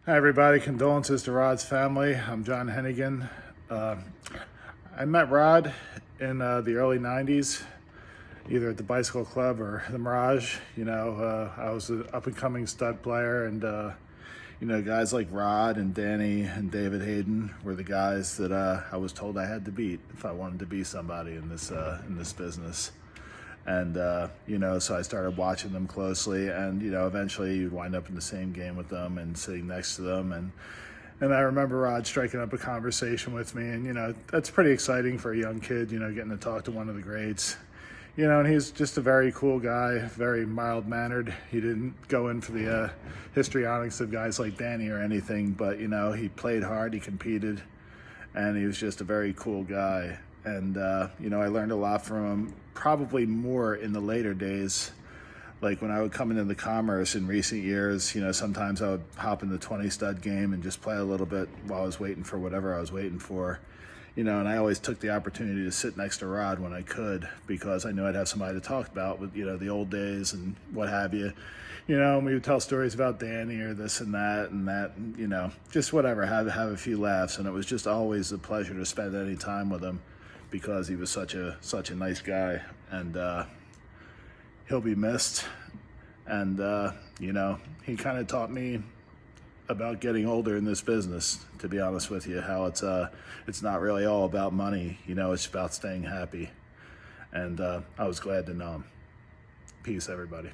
Hi, everybody. Condolences to Rod's family. I'm John Hennigan. Uh, I met Rod in the early 90s, either at the Bicycle Club or the Mirage. I was an up and coming stud player, and guys like Rod and Danny and David Hayden were the guys that I was told I had to beat if I wanted to be somebody in this business. And so I started watching them closely, and eventually you'd wind up in the same game with them and sitting next to them. And I remember Rod striking up a conversation with me, and that's pretty exciting for a young kid, getting to talk to one of the greats. And he's just a very cool guy, very mild-mannered. He didn't go in for the histrionics of guys like Danny or anything, but he played hard, he competed, and he was just a very cool guy. And I learned a lot from him, probably more in the later days. Like when I would come into the commerce in recent years, sometimes I would hop in the 20 stud game and just play a little bit while I was waiting for whatever I was waiting for. And I always took the opportunity to sit next to Rod when I could, because I knew I'd have somebody to talk about with, the old days and what have you. And we would tell stories about Danny or this and that, and just whatever, have a few laughs. And it was just always a pleasure to spend any time with him, because he was such a nice guy, and he'll be missed. And he kind of taught me about getting older in this business, to be honest with you, how it's not really all about money, it's about staying happy. And I was glad to know him. Peace, everybody.